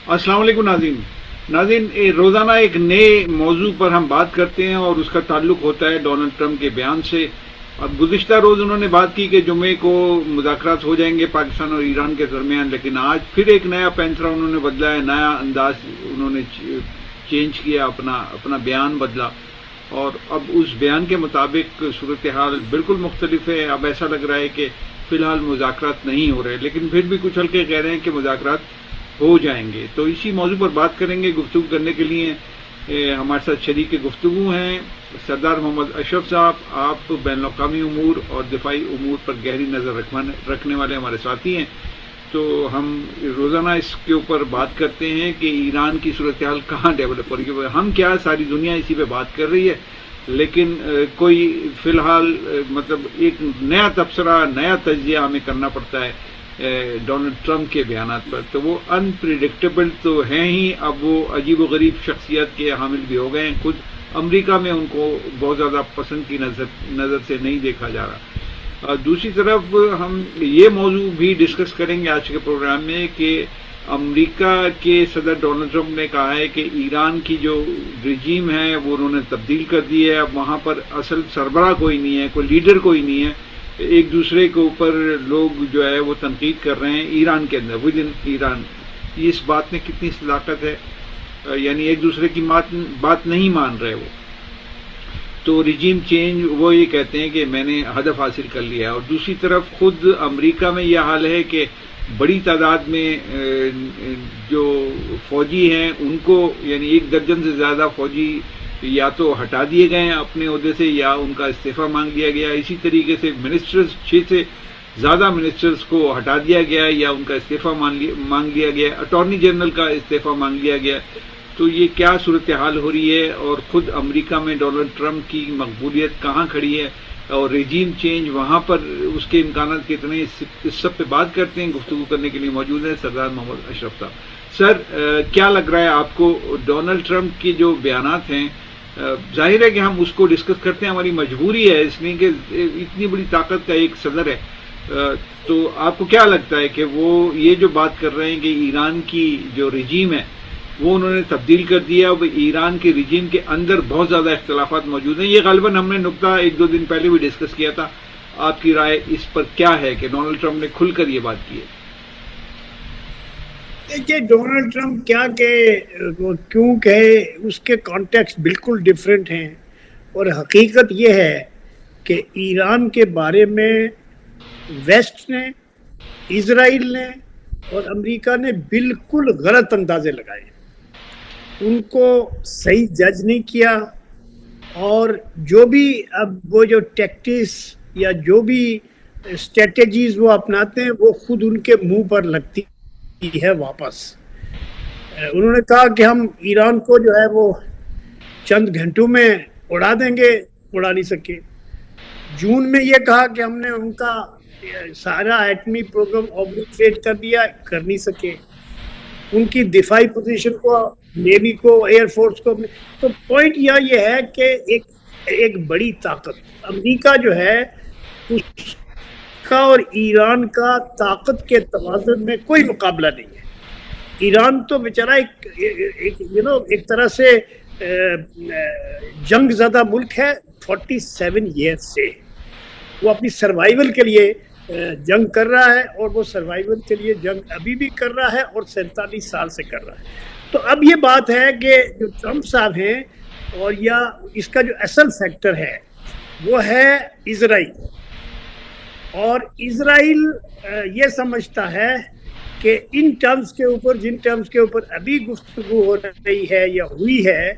السلام علیکم ناظرین روزانہ ایک نئے موضوع پر ہم بات کرتے ہیں اور اس کا تعلق ہوتا ہے ڈونلڈ ٹرمپ کے بیان سے. اب گزشتہ روز انہوں نے بات کی کہ جمعے کو مذاکرات ہو جائیں گے پاکستان اور ایران کے درمیان، لیکن آج پھر ایک نیا پینترا انہوں نے بدلا ہے، نیا انداز انہوں نے چینج کیا، اپنا بیان بدلا، اور اب اس بیان کے مطابق صورتحال بالکل مختلف ہے. اب ایسا لگ رہا ہے کہ فی الحال مذاکرات نہیں ہو رہے، لیکن پھر بھی کچھ حلقے کہہ رہے ہیں کہ مذاکرات ہو جائیں گے. تو اسی موضوع پر بات کریں گے. گفتگو کرنے کے لیے ہمارے ساتھ شریک گفتگو ہیں سردار محمد اشرف صاحب. آپ بین الاقوامی امور اور دفاعی امور پر گہری نظر رکھنے والے ہمارے ساتھی ہیں. تو ہم روزانہ اس کے اوپر بات کرتے ہیں کہ ایران کی صورتحال کہاں ڈیولپ ہو رہی ہے. ہم کیا ساری دنیا اسی پہ بات کر رہی ہے، لیکن کوئی فی الحال مطلب ایک نیا تبصرہ، نیا تجزیہ ہمیں کرنا پڑتا ہے ڈونلڈ ٹرمپ کے بیانات پر. تو وہ انپریڈکٹیبل تو ہیں ہی، اب وہ عجیب و غریب شخصیت کے حامل بھی ہو گئے ہیں. خود امریکہ میں ان کو بہت زیادہ پسند کی نظر سے نہیں دیکھا جا رہا. دوسری طرف ہم یہ موضوع بھی ڈسکس کریں گے آج کے پروگرام میں کہ امریکہ کے صدر ڈونلڈ ٹرمپ نے کہا ہے کہ ایران کی جو رجیم ہے وہ انہوں نے تبدیل کر دی ہے. اب وہاں پر اصل سربراہ کوئی نہیں ہے، کوئی لیڈر کوئی نہیں ہے. ایک دوسرے کے اوپر لوگ جو ہے وہ تنقید کر رہے ہیں ایران کے اندر، ود ان ایران. اس بات میں کتنی صداقت ہے؟ یعنی ایک دوسرے کی بات نہیں مان رہے وہ. تو رجیم چینج وہ یہ کہتے ہیں کہ میں نے ہدف حاصل کر لیا. اور دوسری طرف خود امریکہ میں یہ حال ہے کہ بڑی تعداد میں جو فوجی ہیں ان کو، یعنی 1 درجن سے زیادہ فوجی یا تو ہٹا دیے گئے ہیں اپنے عہدے سے یا ان کا استعفیٰ مانگ لیا گیا. اسی طریقے سے منسٹرز، 6 سے زیادہ منسٹرز کو ہٹا دیا گیا یا ان کا استعفیٰ مانگ لیا گیا. اٹارنی جنرل کا استعفیٰ مانگ لیا گیا. تو یہ کیا صورتحال ہو رہی ہے؟ اور خود امریکہ میں ڈونلڈ ٹرمپ کی مقبولیت کہاں کھڑی ہے اور رجیم چینج وہاں پر اس کے امکانات کتنے؟ اس سب پہ بات کرتے ہیں. گفتگو کرنے کے لیے موجود ہیں سردار محمد اشرف صاحب. سر، کیا لگ رہا ہے آپ کو ڈونلڈ ٹرمپ کے جو بیانات ہیں؟ ظاہر ہے کہ ہم اس کو ڈسکس کرتے ہیں، ہماری مجبوری ہے اس لیے کہ اتنی بڑی طاقت کا ایک صدر ہے. تو آپ کو کیا لگتا ہے کہ وہ یہ جو بات کر رہے ہیں کہ ایران کی جو رجیم ہے وہ انہوں نے تبدیل کر دیا، اب ایران کے رجیم کے اندر بہت زیادہ اختلافات موجود ہیں؟ یہ غالباً ہم نے نقطہ 1-2 دن پہلے بھی ڈسکس کیا تھا. آپ کی رائے اس پر کیا ہے کہ ڈونلڈ ٹرمپ نے کھل کر یہ بات کی ہے؟ دیکھیے، ڈونلڈ ٹرمپ کیا کہ کیوں کہے، اس کے کانٹیکسٹ بالکل ڈیفرنٹ ہیں. اور حقیقت یہ ہے کہ ایران کے بارے میں ویسٹ نے، اسرائیل نے اور امریکہ نے بالکل غلط اندازے لگائے. ان کو صحیح جج نہیں کیا، اور جو بھی اب وہ جو ٹیکٹکس یا جو بھی اسٹریٹجیز وہ اپناتے ہیں وہ خود ان کے منہ پر لگتی ہے واپس. انہوں نے کہا کہ ہم ایران کو جو ہے وہ چند گھنٹوں میں اڑا دیں گے، اڑا نہیں سکے. جون میں یہ کہا کہ ہم نے ان کا سارا ایٹمی پروگرام اوبلیٹریٹ کر دیا، کر نہیں سکے. ان کی دفاعی پوزیشن کو، نیوی کو، ایئر فورس کو. تو پوائنٹ یہ ہے کہ ایک بڑی طاقت امریکہ جو ہے اس کا اور ایران کا طاقت کے توازن میں کوئی مقابلہ نہیں ہے. ایران تو بیچارہ ایک طرح سے جنگ زدہ ملک ہے. 47 ایئر سے وہ اپنی سروائیول کے لیے جنگ کر رہا ہے، اور وہ سروائیول کے لیے جنگ ابھی بھی کر رہا ہے اور 47 سال سے کر رہا ہے. تو اب یہ بات ہے کہ جو ٹرمپ صاحب ہیں، اور یا اس کا جو اصل فیکٹر ہے وہ ہے اسرائیل. اور اسرائیل یہ سمجھتا ہے کہ ان ٹرمز کے اوپر، جن ٹرمز کے اوپر ابھی گفتگو ہو رہی ہے یا ہوئی ہے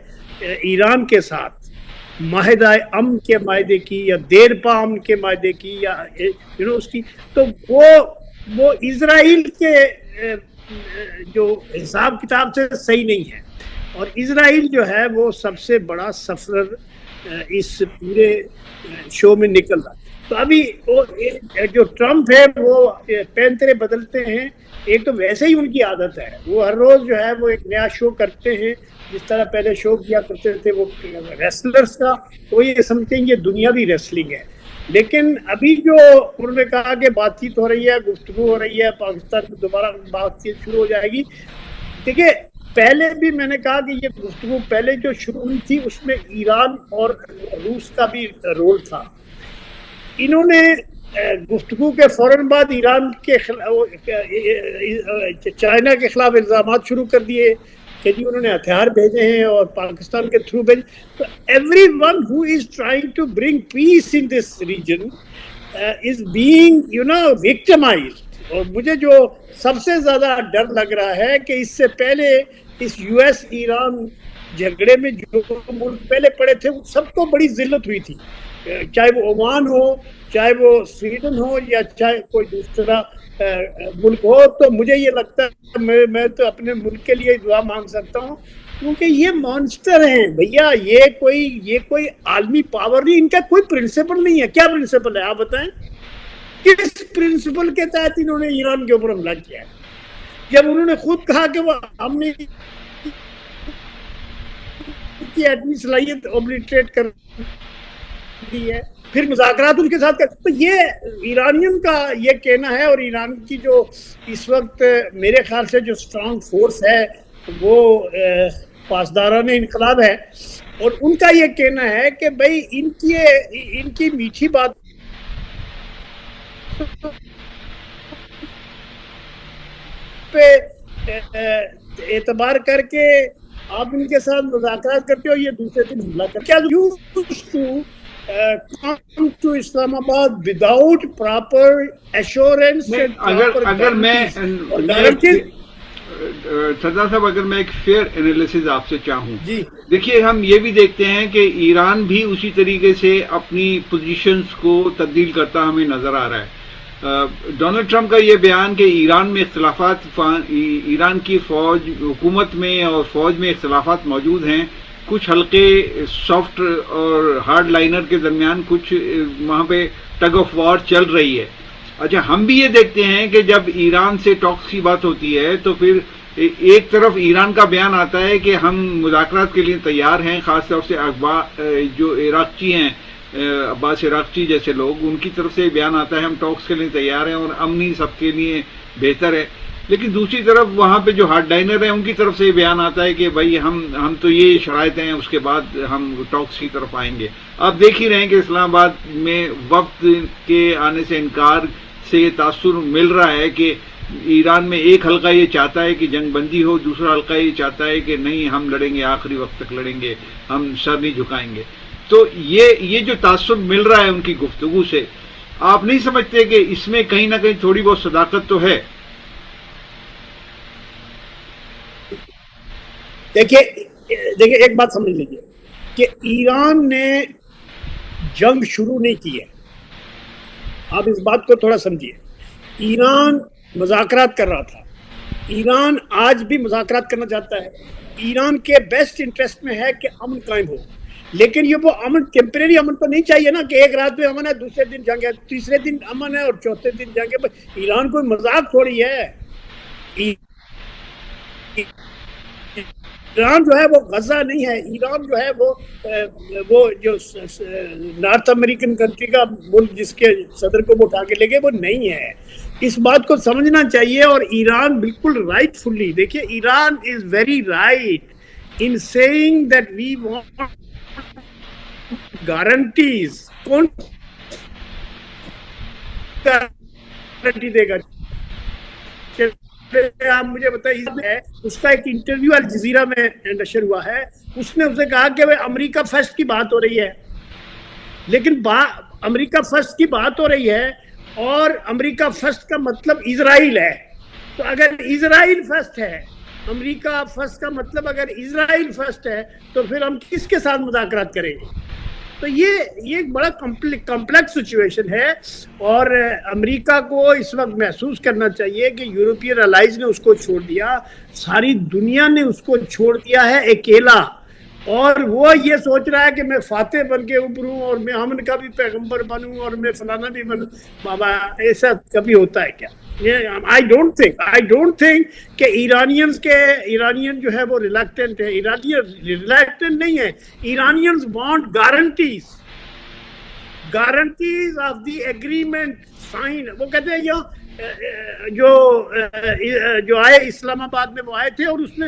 ایران کے ساتھ، معاہدہ امن کے معاہدے کی یا دیر پا امن کے معاہدے کی یا اس کی، تو وہ اسرائیل کے جو حساب کتاب سے صحیح نہیں ہے. اور اسرائیل جو ہے وہ سب سے بڑا سفرر اس پورے شو میں نکل رہا ہے. تو ابھی جو ٹرمپ ہے وہ پینترے بدلتے ہیں. ایک تو ویسے ہی ان کی عادت ہے، وہ ہر روز جو ہے وہ ایک نیا شو کرتے ہیں. جس طرح پہلے شو کیا کرتے تھے وہ ریسلرز کا، تو یہ سمجھتے ہیں یہ دنیاوی ریسلنگ ہے. لیکن ابھی جو انہوں نے کہا کہ بات چیت ہو رہی ہے، گفتگو ہو رہی ہے، پاکستان میں دوبارہ بات چیت شروع ہو جائے گی. دیکھیے پہلے بھی میں نے کہا کہ یہ گفتگو پہلے جو شروع ہوئی تھی اس میں ایران اور روس کا بھی رول تھا. انہوں نے گفتگو کے فوراً بعد ایران کے چائنا کے خلاف الزامات شروع کر دیے کہ جی انہوں نے ہتھیار بھیجے ہیں اور پاکستان کے تھرو بھیجے. تو everyone who is trying to bring peace in this region is being victimised. اور مجھے جو سب سے زیادہ ڈر لگ رہا ہے کہ اس سے پہلے اس یو ایس ایران جھگڑے میں جو ملک پہلے پڑے تھے وہ سب کو بڑی ذلت ہوئی تھی, چاہے وہ عمان ہو, چاہے وہ سویڈن ہو, یا چاہے کوئی دوسرا ملک ہو. تو مجھے یہ لگتا ہے میں تو اپنے ملک کے لیے دعا مانگ سکتا ہوں, کیونکہ یہ مانسٹر ہیں بھیا. یہ کوئی عالمی پاور نہیں, ان کا کوئی پرنسپل نہیں ہے. کیا پرنسپل ہے آپ بتائیں؟ کس پرنسپل کے تحت انہوں نے ایران کے اوپر حملہ کیا ہے؟ جب انہوں نے خود کہا کہ وہ ہم نے کی ایٹمی صلاحیت اوبلیٹریٹ کر دی ہے, پھر مذاکرات ان کے ساتھ کر. تو یہ ایرانین کا یہ کہنا ہے, اور ایران کی جو اس وقت میرے خیال سے جو اسٹرانگ فورس ہے وہ پاسداران انقلاب ہے, اور ان کا یہ کہنا ہے کہ بھائی ان کی میٹھی بات پہ اعتبار کر کے آپ ان کے ساتھ مذاکرات کرتے ہو, یہ دوسرے دن حملہ کرتے. کیا come to Islam Abad without proper assurance and proper اگر میں سردار صاحب اگر میں ایک فیئر انالیسز آپ سے چاہوں, دیکھیے ہم یہ بھی دیکھتے ہیں کہ ایران بھی اسی طریقے سے اپنی پوزیشنز کو تبدیل کرتا ہمیں نظر آ رہا ہے. ڈونلڈ ٹرمپ کا یہ بیان کہ ایران میں اختلافات, ایران کی فوج حکومت میں اور فوج میں اختلافات موجود ہیں, کچھ حلقے سافٹ اور ہارڈ لائنر کے درمیان کچھ وہاں پہ ٹگ آف وار چل رہی ہے. اچھا, ہم بھی یہ دیکھتے ہیں کہ جب ایران سے ٹاکس کی بات ہوتی ہے تو پھر ایک طرف ایران کا بیان آتا ہے کہ ہم مذاکرات کے لیے تیار ہیں, خاص طور سے جو عراقچی ہیں, عباس عراقچی جیسے لوگ, ان کی طرف سے بیان آتا ہے ہم ٹاکس کے لیے تیار ہیں اور امنی سب کے لیے بہتر ہے. لیکن دوسری طرف وہاں پہ جو ہارڈ لائنر ہیں ان کی طرف سے بیان آتا ہے کہ بھائی ہم تو یہ شرائط ہیں, اس کے بعد ہم ٹاکس کی طرف آئیں گے. آپ دیکھ ہی رہے ہیں کہ اسلام آباد میں وقت کے آنے سے انکار سے یہ تاثر مل رہا ہے کہ ایران میں ایک حلقہ یہ چاہتا ہے کہ جنگ بندی ہو, دوسرا حلقہ یہ چاہتا ہے کہ نہیں ہم لڑیں گے, آخری وقت تک لڑیں گے, ہم سر نہیں جھکائیں گے. تو یہ جو تاثر مل رہا ہے ان کی گفتگو سے, آپ نہیں سمجھتے کہ اس میں کہیں نہ کہیں تھوڑی بہت صداقت تو ہے؟ دیکھیے ایک بات سمجھ لیجیے کہ ایران نے جنگ شروع نہیں کی ہے. آپ اس بات کو تھوڑا سمجھیے. ایران مذاکرات کر رہا تھا, ایران آج بھی مذاکرات کرنا چاہتا ہے. ایران کے بیسٹ انٹرسٹ میں ہے کہ امن قائم ہو, لیکن یہ وہ امن ٹیمپریری امن تو نہیں چاہیے نا کہ ایک رات میں امن ہے, دوسرے دن جنگ ہے, تیسرے دن امن ہے اور چوتھے دن جنگ ہے. ایران کوئی مذاق تھوڑی ہے. ایران جو ہے وہ غزہ نہیں ہے. ایران جو ہے وہ جو نارتھ امریکن کنٹری کا ملک جس کے صدر کو وہ اٹھا کے لے گئے وہ نہیں ہے. اس بات کو سمجھنا چاہیے. اور ایران بالکل رائٹ فلی, دیکھیے Iran is very right in saying that we want guarantees. کون گارنٹی دے گا؟ آپ مجھے بتائیے. اس کا ایک انٹرویو الجزیرہ میں نشر ہوا ہے, اس نے اسے کہا کہ امریکہ فرسٹ کی بات ہو رہی ہے, لیکن امریکہ فرسٹ کی بات ہو رہی ہے اور امریکہ فرسٹ کا مطلب اسرائیل ہے. تو اگر اسرائیل فرسٹ ہے, امریکہ فرسٹ کا مطلب اگر اسرائیل فرسٹ ہے, تو پھر ہم کس کے ساتھ مذاکرات کریں گے؟ تو یہ ایک بڑا کمپلیکس سچویشن ہے, اور امریکہ کو اس وقت محسوس کرنا چاہیے کہ یورپین الائز نے اس کو چھوڑ دیا, ساری دنیا نے اس کو چھوڑ دیا ہے اکیلا, اور وہ یہ سوچ رہا ہے کہ میں فاتح بن کے ابھروں اور میں امن کا بھی پیغمبر بنوں اور میں فلانا بھی بنوں. بابا ایسا کبھی ہوتا ہے کیا؟ I don't think کہ ایرانین جو ہے وہ ریلیکٹنٹ ہے. ریلیکٹنٹ نہیں ہے. Iranians want guarantees of the agreement sign. وہ کہتے ہیں جو آئے اسلام آباد میں وہ آئے تھے اور اس نے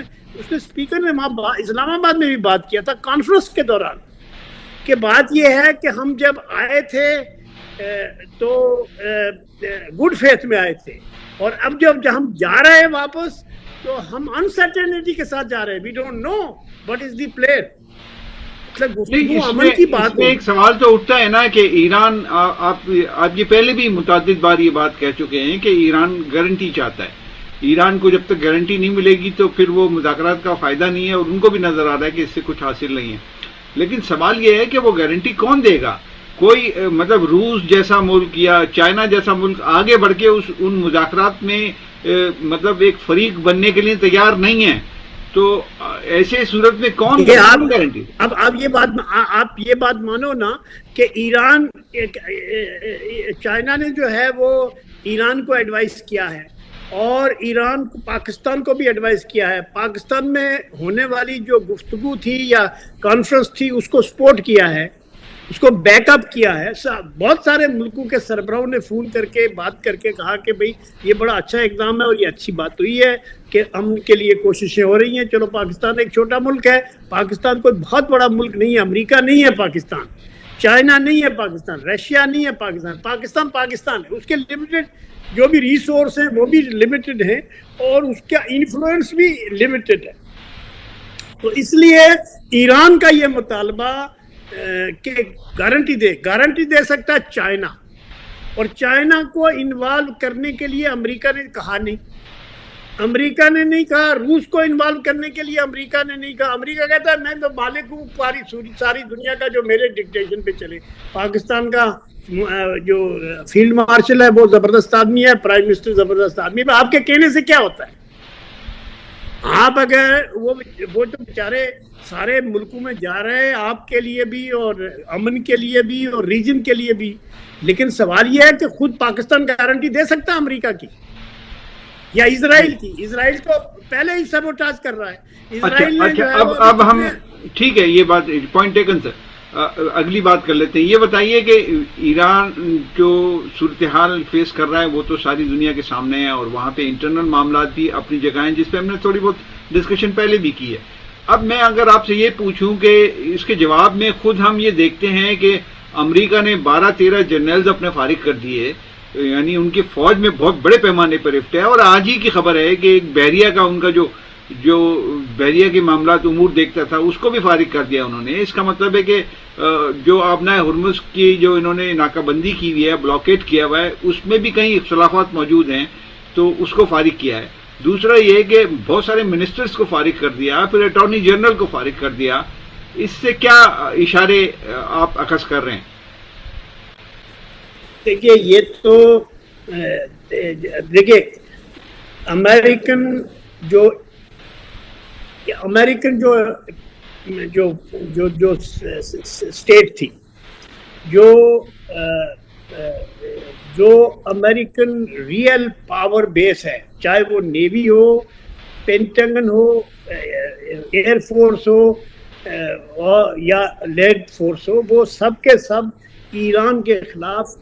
اسپیکر نے وہاں اسلام آباد میں بھی بات کیا تھا کانفرنس کے دوران کہ بات یہ ہے کہ ہم جب آئے تھے تو گڈ فیتھ میں آئے تھے اور اب جب ہم جا رہے ہیں واپس تو ہم انسرٹینٹی کے ساتھ جا رہے ہیں. We don't know what is the plan. اس میں ایک سوال تو اٹھتا ہے نا کہ ایران، آپ یہ پہلے بھی متعدد بار یہ بات کہہ چکے ہیں کہ ایران گارنٹی چاہتا ہے. ایران کو جب تک گارنٹی نہیں ملے گی تو پھر وہ مذاکرات کا فائدہ نہیں ہے، اور ان کو بھی نظر آ رہا ہے کہ اس سے کچھ حاصل نہیں ہے. لیکن سوال یہ ہے کہ وہ گارنٹی کون دے گا؟ کوئی مطلب روس جیسا ملک یا چائنا جیسا ملک آگے بڑھ کے ان مذاکرات میں مطلب ایک فریق بننے کے لیے تیار نہیں ہے. تو ایسے صورت میں کون گارنٹی؟ اب آپ یہ بات مانو نا کہ ایران، چائنا نے جو ہے وہ ایران کو ایڈوائز کیا ہے اور ایران کو پاکستان کو بھی ایڈوائز کیا ہے. پاکستان میں ہونے والی جو گفتگو تھی یا کانفرنس تھی اس کو سپورٹ کیا ہے، اس کو بیک اپ کیا ہے. بہت سارے ملکوں کے سربراہوں نے فون کر کے بات کر کے کہا کہ بھئی یہ بڑا اچھا اقدام ہے اور یہ اچھی بات ہوئی ہے کہ امن کے لیے کوششیں ہو رہی ہیں. چلو پاکستان ایک چھوٹا ملک ہے، پاکستان کوئی بہت بڑا ملک نہیں ہے، امریکہ نہیں ہے پاکستان، چائنا نہیں ہے پاکستان، رشیا نہیں ہے پاکستان. پاکستان ہے، اس کے لمیٹڈ جو بھی ریسورس ہیں وہ بھی لمیٹڈ ہیں اور اس کا انفلوئنس بھی لمیٹڈ ہے. تو اس لیے ایران کا یہ مطالبہ کہ گارنٹی دے سکتا ہے چائنا، اور چائنا کو انوالو کرنے کے لیے امریکہ نے کہا نہیں، امریکہ نے نہیں کہا. روس کو انوالو کرنے کے لیے امریکہ نے نہیں کہا. امریکہ کہتا ہے میں تو مالک ہوں ساری دنیا کا، جو میرے ڈکٹیشن پہ چلے. پاکستان کا جو فیلڈ مارشل ہے وہ زبردست آدمی ہے، پرائم منسٹر زبردست آدمی ہے، آپ کے کہنے سے کیا ہوتا ہے؟ آپ اگر وہ تو بیچارے سارے ملکوں میں جا رہے ہیں آپ کے لیے بھی اور امن کے لیے بھی اور ریجن کے لیے بھی، لیکن سوال یہ ہے کہ خود پاکستان گارنٹی دے سکتا ہے امریکہ کی یا اسرائیل کی؟ اسرائیل تو پہلے ہی سبوٹاج کر رہا ہے اسرائیل نے. اب ہم ٹھیک ہے، یہ بات پوائنٹ ٹیکن سر. اگلی بات کر لیتے ہیں. یہ بتائیے کہ ایران جو صورتحال فیس کر رہا ہے وہ تو ساری دنیا کے سامنے ہے، اور وہاں پہ انٹرنل معاملات بھی اپنی جگہ ہیں جس پہ ہم نے تھوڑی بہت ڈسکشن پہلے بھی کی ہے. اب میں اگر آپ سے یہ پوچھوں کہ اس کے جواب میں خود ہم یہ دیکھتے ہیں کہ امریکہ نے 12-13 جنرلز اپنے فارغ کر دیے، یعنی ان کی فوج میں بہت بڑے پیمانے پر رفٹ ہے. اور آج ہی کی خبر ہے کہ ایک بحریہ کا ان کا جو بحریہ کے معاملات امور دیکھتا تھا اس کو بھی فارغ کر دیا انہوں نے. اس کا مطلب ہے کہ جو آبنائے ہرمز کی جو انہوں نے ناکہ بندی کی ہوئی ہے، بلاکیٹ کیا ہوا ہے، اس میں بھی کئی اختلافات موجود ہیں تو اس کو فارغ کیا ہے. دوسرا یہ کہ بہت سارے منسٹرز کو فارغ کر دیا، پھر اٹارنی جنرل کو فارغ کر دیا. اس سے کیا اشارے آپ اخذ کر رہے ہیں؟ دیکھیے یہ تو دیکھیے امریکن جو اسٹیٹ تھی، جو امریکن ریئل پاور بیس ہے، چاہے وہ نیوی ہو، پینٹاگن ہو، ایئر فورس ہو یا لینڈ فورس ہو، وہ سب کے سب ایران کے خلاف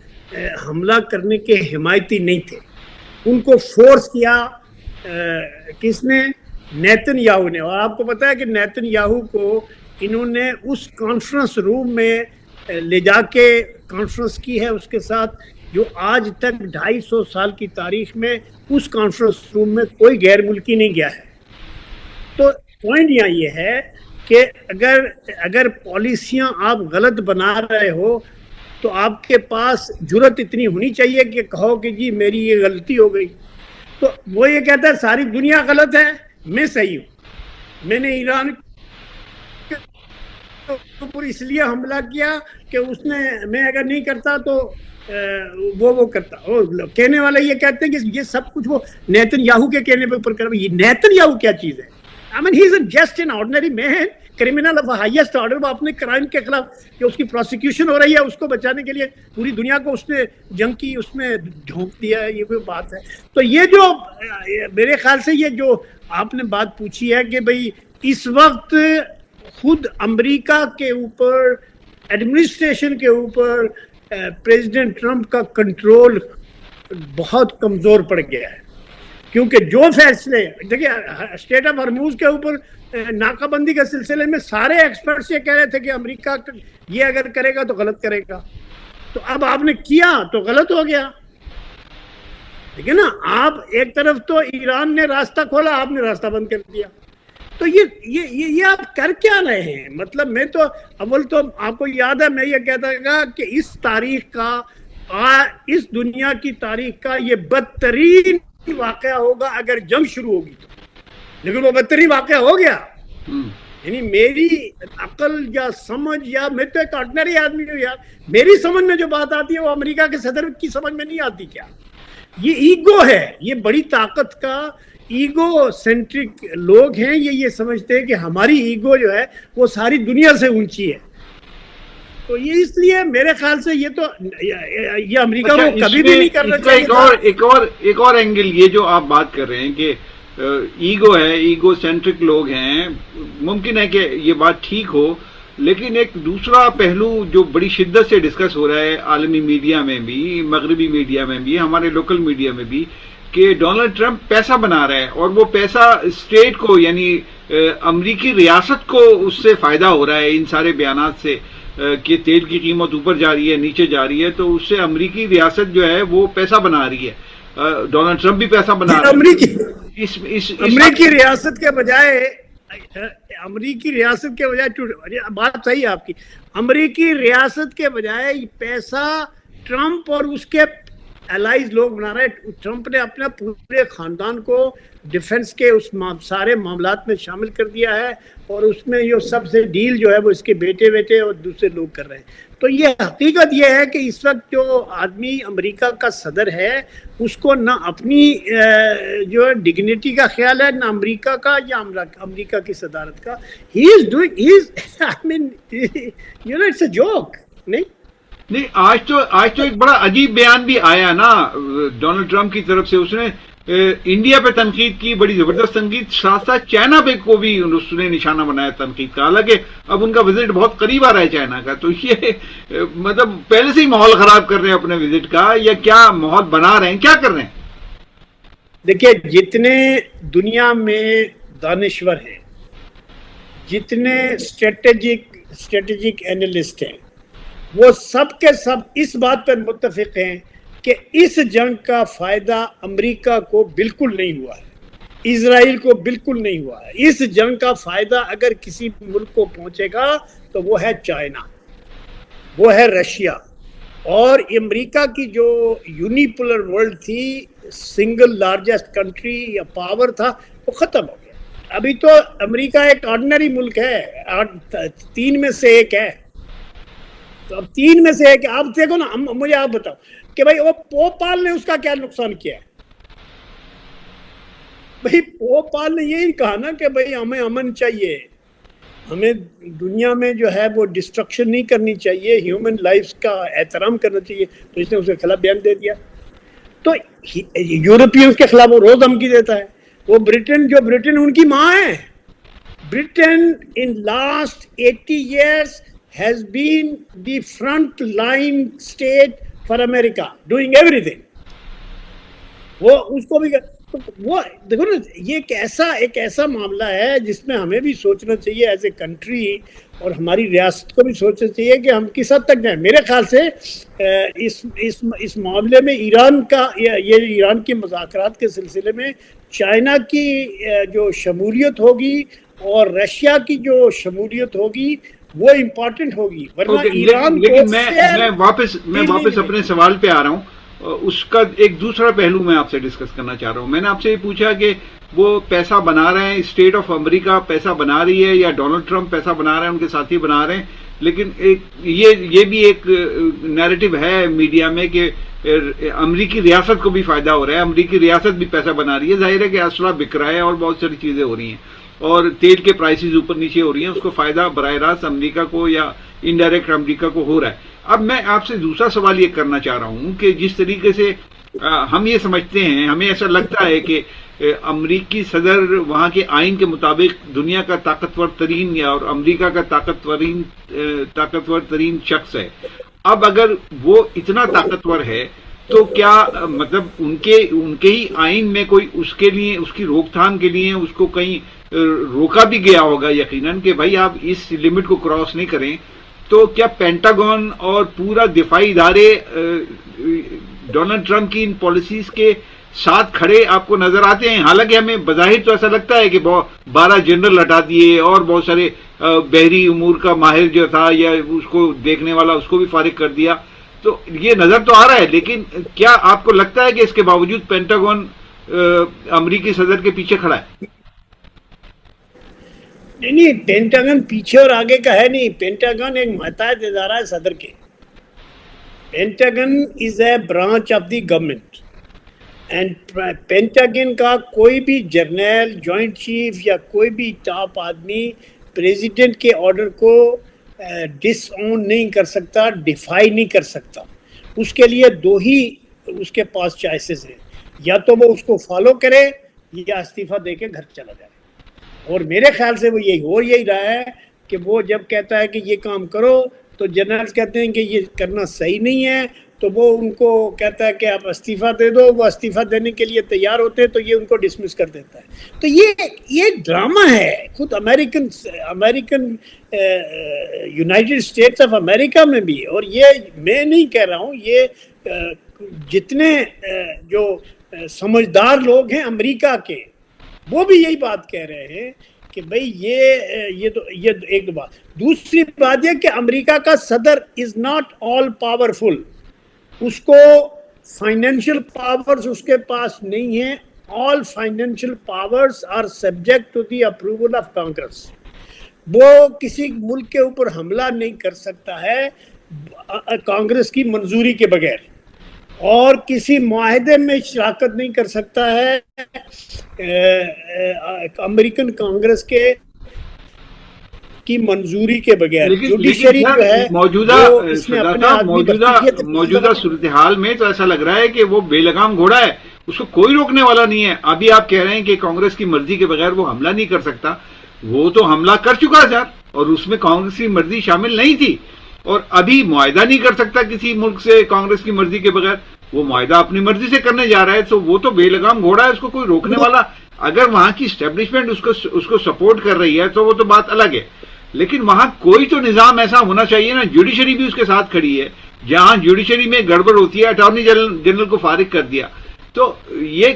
حملہ کرنے کے حمایتی نہیں تھے. ان کو فورس کیا کس نے؟ نیتن یاہو نے. اور آپ کو پتا ہے کہ نیتن یاہو کو انہوں نے اس کانفرنس روم میں لے جا کے کانفرنس کی ہے اس کے ساتھ، جو آج تک 250 سال کی تاریخ میں اس کانفرنس روم میں کوئی غیر ملکی نہیں گیا ہے. تو پوائنٹ یہاں یہ ہے کہ اگر پالیسیاں آپ غلط بنا رہے ہو تو آپ کے پاس جرت اتنی ہونی چاہیے کہ کہو کہ جی میری یہ غلطی ہو گئی. تو وہ یہ کہتا ہے ساری دنیا غلط ہے، میں صحیح ہوں، میں نے ایران پر اس لیے حملہ کیا کہ میں اگر نہیں کرتا تو وہ کرتا. کہنے والا یہ کہتے ہیں کہ یہ سب کچھ وہ نیتن یاہو کے کہنے پہ اوپر کر. یہ نیتن یاہو کیا چیز ہے؟ I mean, he is just an ordinary man, criminal of highest order. وہ اپنے کرائم کے خلاف جو اس کی پروسیکیوشن ہو رہی ہے اس کو بچانے کے لیے پوری دنیا کو اس نے جنگ کی، اس میں جھونک دیا ہے. یہ کوئی بات ہے؟ تو یہ جو میرے خیال سے یہ جو آپ نے بات پوچھی ہے کہ بھئی اس وقت خود امریکہ کے اوپر، ایڈمنسٹریشن کے اوپر پریزیڈنٹ ٹرمپ کا کنٹرول بہت کمزور پڑ گیا ہے، کیونکہ جو فیصلے دیکھیے اسٹیٹ آف ہرموز کے اوپر ناکہ بندی کے سلسلے میں سارے ایکسپرٹس یہ کہہ رہے تھے کہ امریکہ یہ اگر کرے گا تو غلط کرے گا، تو اب آپ نے کیا تو غلط ہو گیا، ٹھیک ہے نا. آپ ایک طرف تو ایران نے راستہ کھولا، آپ نے راستہ بند کر دیا. تو یہ آپ کر کیا رہے ہیں؟ مطلب میں تو اول تو آپ کو یاد ہے میں یہ کہتا تھا کہ اس تاریخ کا، اس دنیا کی تاریخ کا یہ بدترین واقعہ ہوگا اگر جنگ شروع ہوگی تو، لیکن وہ بدترین واقعہ ہو گیا. یعنی میری عقل یا سمجھ، یا میں تو ایک آرڈنری آدمی ہوں یار، میری سمجھ میں جو بات آتی ہے وہ امریکہ کے صدر کی سمجھ میں نہیں آتی. کیا یہ ایگو ہے، یہ بڑی طاقت کا ایگو سینٹرک لوگ ہیں، یہ سمجھتے ہیں کہ ہماری ایگو جو ہے وہ ساری دنیا سے اونچی ہے. تو یہ اس لیے میرے خیال سے یہ تو یہ امریکہ کو کبھی بھی نہیں کرنا چاہیے. ایک اور اینگل یہ جو آپ بات کر رہے ہیں کہ ایگو ہے، ایگو سینٹرک لوگ ہیں، ممکن ہے کہ یہ بات ٹھیک ہو، لیکن ایک دوسرا پہلو جو بڑی شدت سے ڈسکس ہو رہا ہے عالمی میڈیا میں بھی، مغربی میڈیا میں بھی، ہمارے لوکل میڈیا میں بھی، کہ ڈونلڈ ٹرمپ پیسہ بنا رہا ہے، اور وہ پیسہ اسٹیٹ کو یعنی امریکی ریاست کو اس سے فائدہ ہو رہا ہے ان سارے بیانات سے کہ تیل کی قیمت اوپر جا رہی ہے، نیچے جا رہی ہے، تو اس سے امریکی ریاست جو ہے وہ پیسہ بنا رہی ہے. ڈونلڈ ٹرمپ بھی پیسہ بنا رہا ہے. امریکی ریاست کے بجائے بات صحیح ہے آپ کی، امریکی ریاست کے بجائے پیسہ ٹرمپ اور اس کے الائز لوگ بنا رہے ہیں. ٹرمپ نے اپنے پورے خاندان کو ڈیفنس کے اس سارے معاملات میں شامل کر دیا ہے، اور اس میں یہ سب سے ڈیل جو ہے وہ اس کے بیٹے اور دوسرے لوگ کر رہے ہیں. تو یہ حقیقت یہ ہے کہ اس وقت جو آدمی امریکہ کا صدر ہے اس کو نہ اپنی جو ڈگنیٹی کا خیال ہے، نہ امریکہ کا یا امریکہ کی صدارت کا. It's a joke. نہیں آج تو ایک بڑا عجیب بیان بھی آیا نا ڈونلڈ ٹرمپ کی طرف سے. اس نے انڈیا پہ تنقید کی، بڑی زبردست تنقید، ساتھ ساتھ چائنا پہ کو بھی اس نے نشانہ بنایا تنقید کا. حالانکہ اب ان کا وزٹ بہت قریب آ رہا ہے چائنا کا، تو یہ مطلب پہلے سے ہی ماحول خراب کر رہے ہیں اپنے وزٹ کا، یا کیا ماحول بنا رہے ہیں، کیا کر رہے ہیں؟ دیکھیے جتنے دنیا میں دانشور ہیں، جتنے اسٹریٹجک اینالسٹ ہیں، وہ سب کے سب اس بات پر متفق ہیں کہ اس جنگ کا فائدہ امریکہ کو بالکل نہیں ہوا ہے، اسرائیل کو بالکل نہیں ہوا ہے. اس جنگ کا فائدہ اگر کسی ملک کو پہنچے گا تو وہ ہے چائنا، وہ ہے رشیا. اور امریکہ کی جو یونیپولر ورلڈ تھی، سنگل لارجسٹ کنٹری یا پاور تھا، وہ ختم ہو گیا. ابھی تو امریکہ ایک آرڈنری ملک ہے، 3 میں سے 1 ہے. تو اب 3 میں سے 1 آپ دیکھو نا، مجھے آپ بتاؤ کہ بھائی وہ پوپ پال نے اس کا کیا نقصان کیا ہے؟ بھائی پوپ پال نے یہی کہا نا کہ بھائی ہمیں امن چاہیے، ہمیں دنیا میں جو ہے وہ ڈسٹرکشن نہیں کرنی چاہیے، ہیومن لائف کا احترام کرنا چاہیے. تو اس نے اس کے خلاف بیان دے دیا. تو یورپینز کے خلاف وہ روز دھمکی دیتا ہے. وہ برٹن ان کی ماں ہے. Britain in last 80 years has been the front line state for America, doing everything. وہ اس کو بھی وہ دیکھو نا، یہ ایک ایسا معاملہ ہے جس میں ہمیں بھی سوچنا چاہیے ایز اے کنٹری، اور ہماری ریاست کو بھی سوچنا چاہیے کہ ہم کس حد تک جائیں. میرے خیال سے اس معاملے میں ایران کی مذاکرات کے سلسلے میں چائنا کی جو شمولیت ہوگی اور رشیا کی جو شمولیت ہوگی وہ امپورٹنٹ ہوگی. ورنہ ایران میں واپس اپنے سوال پہ آ رہا ہوں. اس کا ایک دوسرا پہلو میں آپ سے ڈسکس کرنا چاہ رہا ہوں. میں نے آپ سے یہ پوچھا کہ وہ پیسہ بنا رہے ہیں، اسٹیٹ آف امریکہ پیسہ بنا رہی ہے، یا ڈونلڈ ٹرمپ پیسہ بنا رہے ہیں، ان کے ساتھی بنا رہے ہیں. لیکن یہ بھی ایک نیریٹو ہے میڈیا میں کہ امریکی ریاست کو بھی فائدہ ہو رہا ہے، امریکی ریاست بھی پیسہ بنا رہی ہے. ظاہر ہے کہ اسلحہ بک رہا ہے اور بہت ساری چیزیں ہو رہی ہیں، اور تیل کے پرائسز اوپر نیچے ہو رہی ہیں، اس کو فائدہ براہ راست امریکہ کو یا انڈائریکٹ امریکہ کو ہو رہا ہے. اب میں آپ سے دوسرا سوال یہ کرنا چاہ رہا ہوں کہ جس طریقے سے ہم یہ سمجھتے ہیں، ہمیں ایسا لگتا ہے کہ امریکی صدر وہاں کے آئین کے مطابق دنیا کا طاقتور ترین اور امریکہ کا طاقتور ترین شخص ہے. اب اگر وہ اتنا طاقتور ہے تو کیا مطلب ان کے ہی آئین میں کوئی اس کے لیے اس کی روک تھام کے لیے اس کو کہیں روکا بھی گیا ہوگا یقیناً کہ بھائی آپ اس لمٹ کو کراس نہیں کریں؟ تو کیا پینٹاگون اور پورا دفاعی ادارے ڈونلڈ ٹرمپ کی ان پالیسیز کے ساتھ کھڑے آپ کو نظر آتے ہیں؟ حالانکہ ہمیں بظاہر تو ایسا لگتا ہے کہ 12 جنرل ہٹا دیے اور بہت سارے بحری امور کا ماہر جو تھا یا اس کو دیکھنے والا اس کو بھی فارغ کر دیا، تو یہ نظر تو آ رہا ہے، لیکن کیا آپ کو لگتا ہے کہ اس کے باوجود پینٹاگون امریکی صدر کے پیچھے کھڑا ہے؟ نہیں، پینٹاگن پیچھے اور آگے کا ہے نہیں. پینٹاگن ایک ماتحت ادارہ ہے صدر کے. Pentagon is a branch of the government, and Pentagon کا کوئی بھی جرنیل، جوائنٹ چیف یا کوئی بھی ٹاپ آدمی پریزیڈنٹ کے آرڈر کو ڈس اون نہیں کر سکتا، ڈیفائی نہیں کر سکتا. اس کے لیے 2 ہی اس کے پاس چوائسز ہیں، یا تو وہ اس کو فالو کرے یا استعفیٰ دے کے گھر چلا جائے. اور میرے خیال سے وہ یہی رہا ہے کہ وہ جب کہتا ہے کہ یہ کام کرو تو جنرلز کہتے ہیں کہ یہ کرنا صحیح نہیں ہے، تو وہ ان کو کہتا ہے کہ آپ استعفیٰ دے دو. وہ استعفیٰ دینے کے لیے تیار ہوتے ہیں تو یہ ان کو ڈسمس کر دیتا ہے. تو یہ ڈرامہ ہے. خود American United States of America میں بھی، اور یہ میں نہیں کہہ رہا ہوں، یہ جتنے جو سمجھدار لوگ ہیں امریکہ کے وہ بھی یہی بات کہہ رہے ہیں کہ بھئی یہ ایک دو بات. دوسری بات یہ کہ امریکہ کا صدر از ناٹ آل پاورفل. اس کو فائنینشیل پاورز اس کے پاس نہیں ہیں. All financial powers are subject to the approval of Congress. وہ کسی ملک کے اوپر حملہ نہیں کر سکتا ہے کانگریس کی منظوری کے بغیر، اور کسی معاہدے میں شراکت نہیں کر سکتا ہے امریکن کانگریس کی منظوری کے بغیر. جوڈیشری جو ہے موجودہ صورتحال میں تو ایسا لگ رہا ہے کہ وہ بے لگام گھوڑا ہے، اس کو کوئی روکنے والا نہیں ہے. ابھی آپ کہہ رہے ہیں کہ کانگریس کی مرضی کے بغیر وہ حملہ نہیں کر سکتا. وہ تو حملہ کر چکا ہے اور اس میں کانگریس کی مرضی شامل نہیں تھی، اور ابھی معاہدہ نہیں کر سکتا کسی ملک سے کانگریس کی مرضی کے بغیر. وہ معاہدہ اپنی مرضی سے کرنے جا رہا ہے، تو وہ تو بے لگام گھوڑا ہے، اس کو کوئی روکنے والا. اگر وہاں کی اسٹیبلشمنٹ اس کو سپورٹ کر رہی ہے تو وہ تو بات الگ ہے، لیکن وہاں کوئی تو نظام ایسا ہونا چاہیے نا. جوڈیشری بھی اس کے ساتھ کھڑی ہے. جہاں جوڈیشری میں گڑبڑ ہوتی ہے اٹارنی جنرل کو فارغ کر دیا. تو یہ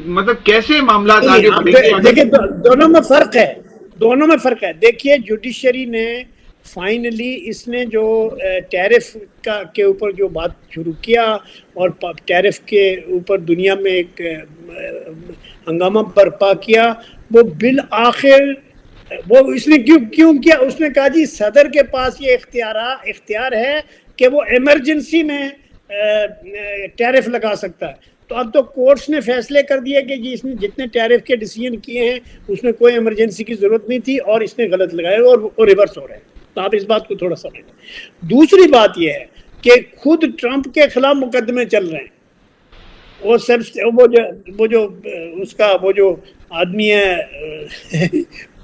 مطلب کیسے معاملات آگے بڑھیں گے؟ دیکھیں دونوں میں فرق ہے. دیکھیے جوڈیشری نے فائنلی اس نے جو ٹیرف کے اوپر جو بات شروع کیا اور ٹیرف کے اوپر دنیا میں ایک ہنگامہ برپا کیا، وہ بالآخر وہ اس نے کیوں کیا؟ اس نے کہا جی صدر کے پاس یہ اختیار ہے کہ وہ ایمرجنسی میں ٹیرف لگا سکتا ہے. تو اب تو کورٹس نے فیصلے کر دیا کہ جی اس نے جتنے ٹیرف کے ڈیسیژن کیے ہیں اس میں کوئی ایمرجنسی کی ضرورت نہیں تھی اور اس نے غلط لگایا اور ریورس ہو رہے ہیں. تو آپ اس بات کو تھوڑا سمجھیں. دوسری بات یہ ہے کہ خود ٹرمپ کے خلاف مقدمے چل رہے ہیں. وہ جو آدمی ہے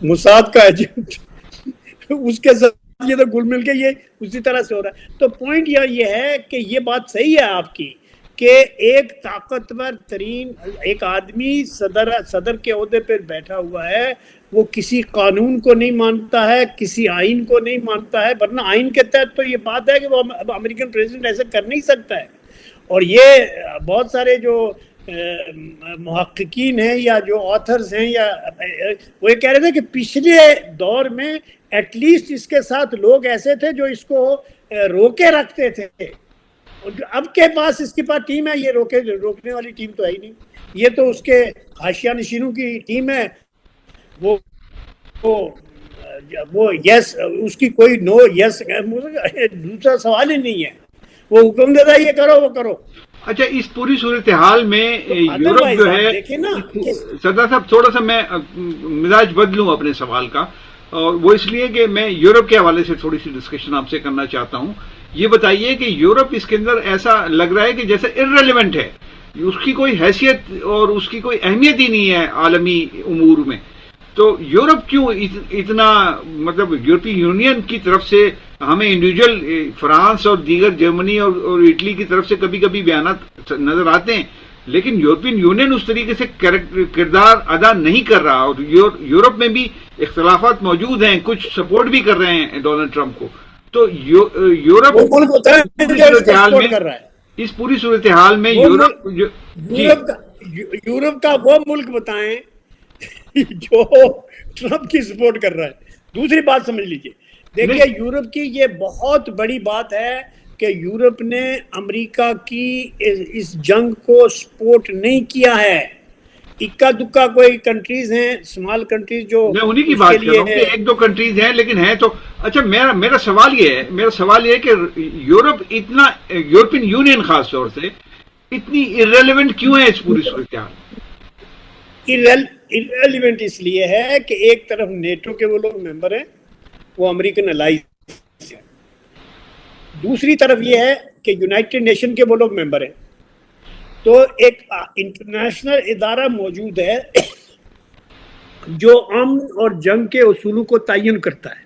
موساد کا ایجنٹ، اس کے ساتھ یہ تو گل مل کے یہ اسی طرح سے ہو رہا ہے. تو پوائنٹ یہ ہے کہ یہ بات صحیح ہے آپ کی کہ ایک طاقتور ترین ایک آدمی صدر کے عہدے پر بیٹھا ہوا ہے، وہ کسی قانون کو نہیں مانتا ہے، کسی آئین کو نہیں مانتا ہے. ورنہ آئین کے تحت تو یہ بات ہے کہ وہ امریکن پریزیڈنٹ ایسے کر نہیں سکتا ہے. اور یہ بہت سارے جو محققین ہیں یا جو آتھرز ہیں یا وہ یہ کہہ رہے تھے کہ پچھلے دور میں ایٹ لیسٹ اس کے ساتھ لوگ ایسے تھے جو اس کو روکے رکھتے تھے. اب کے پاس اس کے پاس ٹیم ہے، یہ روکنے والی ٹیم تو ہے ہی نہیں. یہ تو اس کے حاشیہ نشینوں کی ٹیم ہے. وہ یس اس کی کوئی نو یس دوسرا سوال ہی نہیں ہے. وہ حکم دیتا ہے یہ کرو وہ کرو. اچھا، اس پوری صورتحال میں یورپ جو ہے، سردار صاحب تھوڑا سا میں مزاج بدلوں اپنے سوال کا، اور وہ اس لیے کہ میں یورپ کے حوالے سے تھوڑی سی ڈسکشن آپ سے کرنا چاہتا ہوں. یہ بتائیے کہ یورپ اس کے اندر ایسا لگ رہا ہے کہ جیسے ارریلیونٹ ہے، اس کی کوئی حیثیت اور اس کی کوئی اہمیت ہی نہیں ہے عالمی امور میں. تو یورپ کیوں اتنا مطلب یورپی یونین کی طرف سے ہمیں انڈیویجول فرانس اور دیگر جرمنی اور اٹلی کی طرف سے کبھی کبھی بیانات نظر آتے ہیں، لیکن یورپین یونین اس طریقے سے کردار ادا نہیں کر رہا، اور یورپ میں بھی اختلافات موجود ہیں، کچھ سپورٹ بھی کر رہے ہیں ڈونلڈ ٹرمپ کو. تو یورپ اس پوری صورتحال میں یورپ کا وہ ملک بتائیں جو ٹرمپ کی سپورٹ کر رہا ہے. دوسری بات سمجھ لیجئے، دیکھیے یورپ کی یہ بہت بڑی بات ہے کہ یورپ نے امریکہ کی اس جنگ کو سپورٹ نہیں کیا ہے. اکا دکا کوئی کنٹریز ہیں، اسمال کنٹریز، جو میں انہی کی بات کر رہا ہوں کہ ایک دو کنٹریز ہیں، لیکن ہیں تو اچھا. میرا سوال یہ ہے کہ یورپ اتنا، یورپین یونین خاص طور سے اتنی ارریلیونٹ کیوں ہے اس پوری صورتحال؟ ارریلیونٹ اس لیے ہے کہ ایک طرف نیٹو کے وہ لوگ ممبر ہیں، وہ امریکن الائز ہیں. دوسری طرف یہ ہے کہ یونائٹڈ نیشن کے وہ لوگ ممبر ہیں. تو ایک انٹرنیشنل ادارہ موجود ہے جو امن اور جنگ کے اصولوں کو تعین کرتا ہے.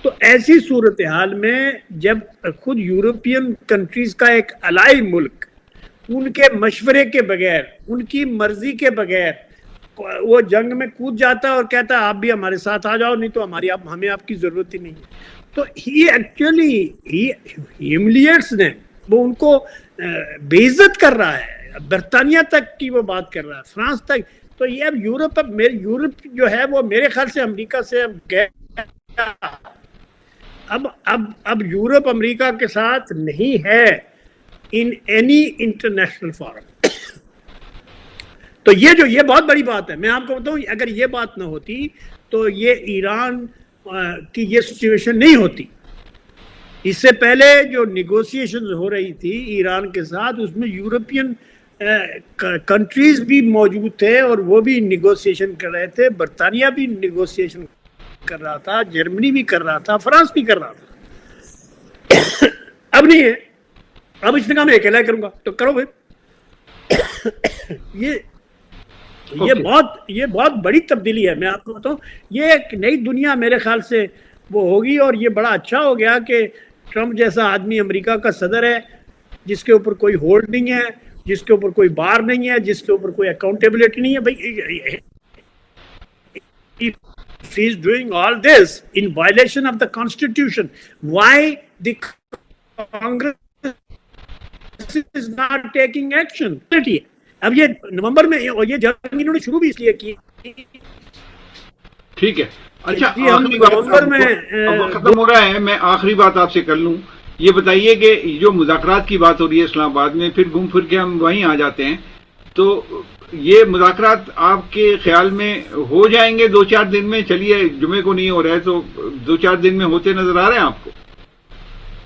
تو ایسی صورتحال میں جب خود یورپین کنٹریز کا ایک الائی ملک ان کے مشورے کے بغیر، ان کی مرضی کے بغیر وہ جنگ میں کود جاتا ہے اور کہتا ہے آپ بھی ہمارے ساتھ آ جاؤ، نہیں تو ہمیں آپ کی ضرورت ہی نہیں ہے، تو ہی ایکچولی ہیملیٹس نے، وہ ان کو بے عزت کر رہا ہے. برطانیہ تک کی وہ بات کر رہا ہے، فرانس تک. تو یہ اب یورپ جو ہے وہ میرے خیال سے امریکہ سے اب یورپ امریکہ کے ساتھ نہیں ہے ان اینی انٹرنیشنل فورم. تو یہ بہت بڑی بات ہے. میں آپ کو بتاؤں، اگر یہ بات نہ ہوتی تو یہ ایران کی یہ سچویشن نہیں ہوتی. اس سے پہلے جو نیگوسیشن ہو رہی تھی ایران کے ساتھ، اس میں یورپین کنٹریز بھی موجود تھے اور وہ بھی نیگوسیشن کر رہے تھے. برطانیہ بھی نیگوسیشن کر رہا تھا، جرمنی بھی کر رہا تھا، فرانس بھی کر رہا تھا. اب نہیں ہے. اب اس نے کہا میں اکیلا کروں گا، تو کرو بھائی. یہ بہت بڑی تبدیلی ہے. میں آپ کو بتاؤں، یہ ایک نئی دنیا میرے خیال سے وہ ہوگی، اور یہ بڑا اچھا ہو گیا کہ ٹرمپ جیسا آدمی امریکہ کا صدر ہے، جس کے اوپر کوئی ہولڈ نہیں ہے، جس کے اوپر کوئی بار نہیں ہے، جس کے اوپر کوئی اکاؤنٹیبلٹی نہیں ہے. بھائی he is doing all this in violation of the constitution. Why the Congress is not taking action? اب یہ نومبر میں یہ جنگ انہوں نے شروع بھی اس لیے کی. ٹھیک ہے. اچھا، ختم ہو رہا ہے، میں آخری بات آپ سے کر لوں. یہ بتائیے کہ جو مذاکرات کی بات ہو رہی ہے اسلام آباد میں، پھر گھوم پھر کے ہم وہیں آ جاتے ہیں، تو یہ مذاکرات آپ کے خیال میں ہو جائیں گے 2-4 دن میں؟ چلیے جمعے کو نہیں ہو رہا ہے تو 2-4 دن میں ہوتے نظر آ رہے ہیں آپ کو؟